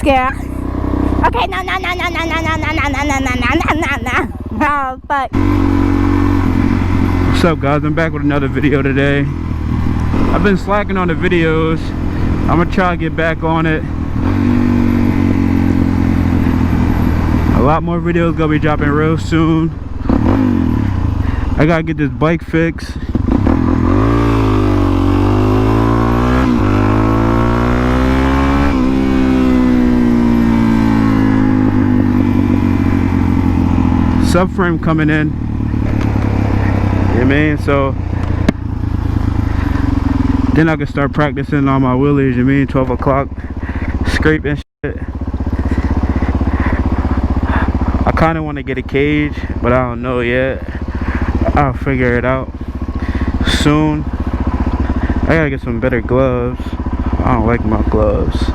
scared. Okay, no. Oh, fuck. What's up, guys? I'm back with another video today. I've been slacking on the videos. I'm gonna try to get back on it. A lot more videos gonna be dropping real soon. I gotta get this bike fixed. Subframe coming in. You know what I mean? So then I can start practicing on my wheelies. You know what I mean? 12 o'clock scraping shit. I kind of want to get a cage, but I don't know yet. I'll figure it out soon. I gotta get some better gloves. I don't like my gloves.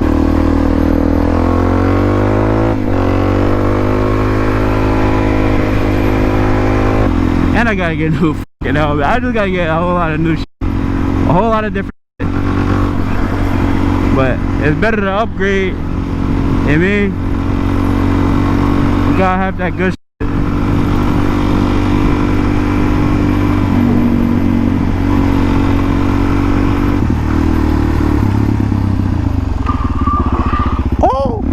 And I gotta get new fucking helmet. I just gotta get a whole lot of new shit. A whole lot of different shit. But it's better to upgrade. You know what I mean? You gotta have that good shit. Oh!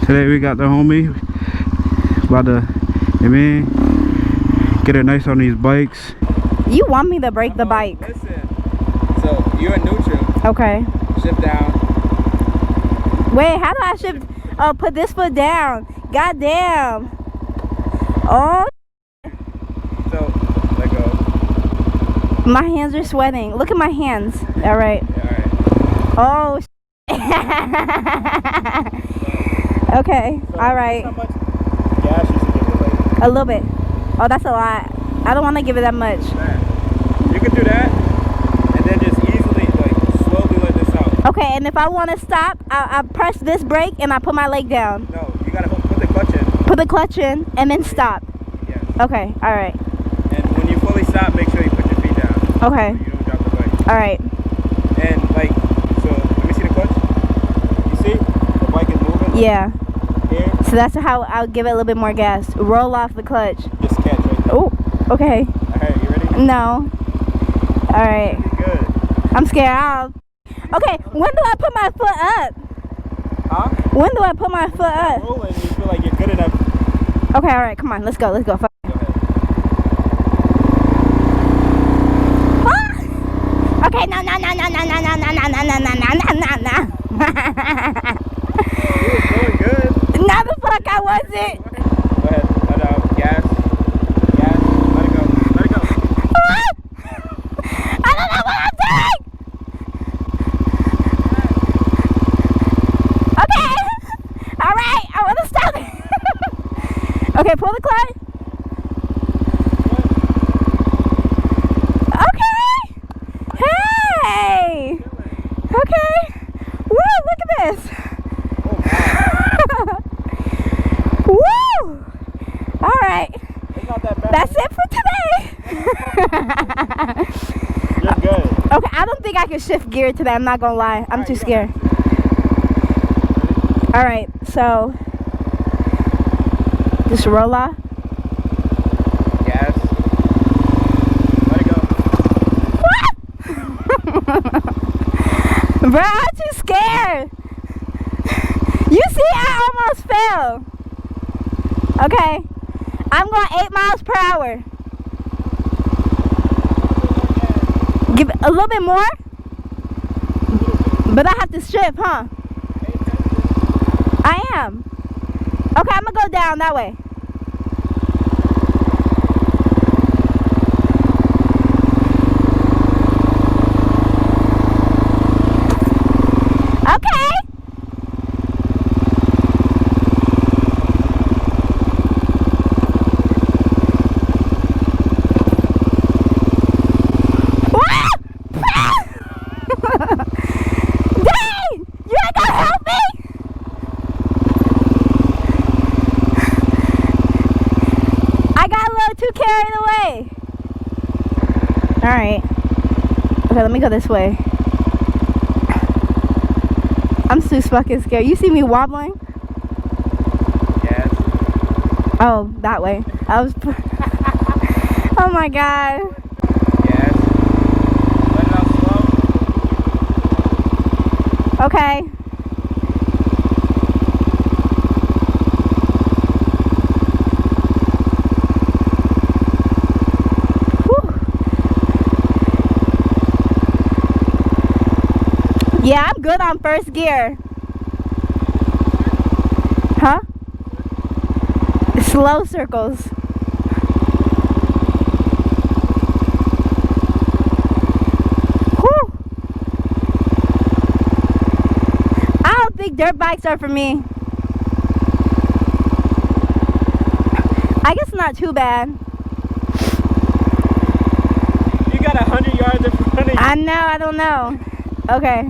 Today we got the homie about to, you know what I mean, get it nice on these bikes. You want me to break the bike? Listen, so you're in neutral. Okay. Shift down. Wait, how do I shift? Oh, put this foot down. God damn. Oh. So let go. My hands are sweating. Look at my hands. All right. Yeah, all right. Oh. Okay. So All right. How much gas you should give it, like? A little bit. Oh, that's a lot. I don't want to give it that much. You can do that, and then just easily, like, slowly let this out. Okay, and if I want to stop, I press this brake and I put my leg down. No, you gotta put the clutch in. Put the clutch in and then stop. Yes. Okay. All right. And when you fully stop, make sure you put your feet down. Okay. So you don't drop the bike. All right. And like, so let me see the clutch. You see, the bike is moving. Yeah. Here. So that's how I'll give it a little bit more gas. Roll off the clutch. Just catch right there. Oh. Okay. Alright, you ready? No. All right. Good. I'm scared. Okay. When do I put my foot up? Huh? When do I put my foot up? Rolling, you feel like you're good enough. Okay. All right. Come on. Let's go. Let's go. Go ahead. Ah! Okay. No. You was going good. No, the fuck I wasn't. Go ahead, let out. Gas. Gas. Let it go. Let it go. I don't know what I'm doing. Okay. All right. I want to stop it. Okay, pull the clutch. Okay. Hey. Okay. Woo, look at this. Woo! All right. It's not that bad. That's it for today. You're good. Okay, I don't think I can shift gear today. I'm not gonna lie. I'm too scared. All right, so just roll off. Gas. Let it go. Bro, I'm too scared. You see, I almost fell. Okay, I'm going 8 miles per hour. Give it a little bit more. But I have to shift, huh? I am. Okay, I'm gonna go down that way. Okay. Dang! You ain't gonna help me? I got a little too carried away. Alright. Okay, let me go this way. I'm too fucking scared. You see me wobbling? Yes. Oh, that way. I was. Oh my god. Yes. Let it out slow. Okay. Whew. Yeah, I'm good on first gear. Huh? Slow circles. Whew. I don't think dirt bikes are for me. I guess not too bad. You got 100 yards in front of you. I know, I don't know. Okay.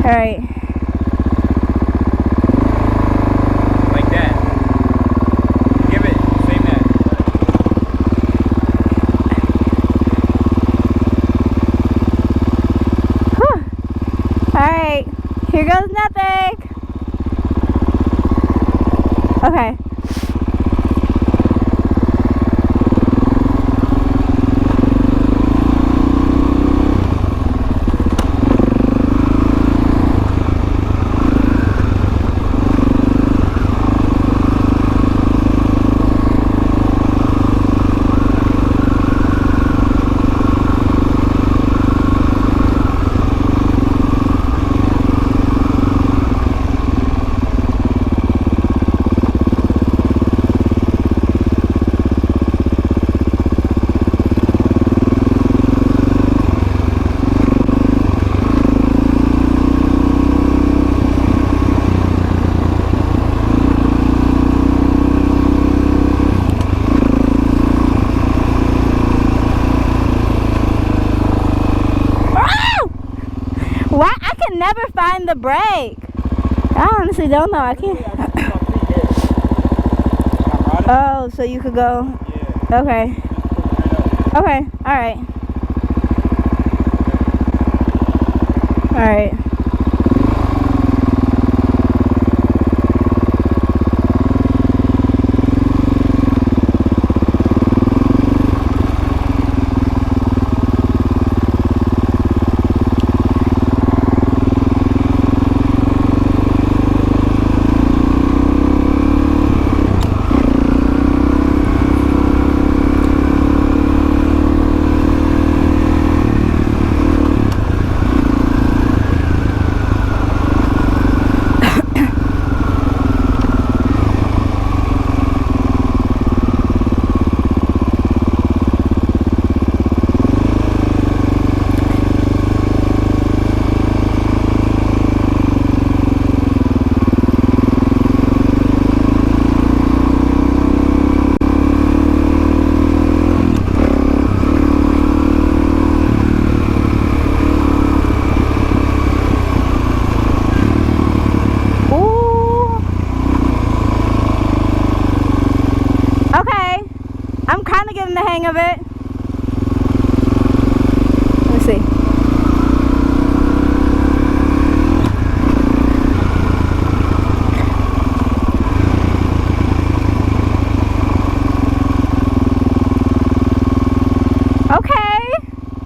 Alright. Like that. Give it. Same that. Whew. Alright. Here goes nothing. Okay. Why? I can never find the brake. I honestly don't know. I can't. Oh, so you could go. Yeah. Okay. Okay. All right. All right. I'm kind of getting the hang of it.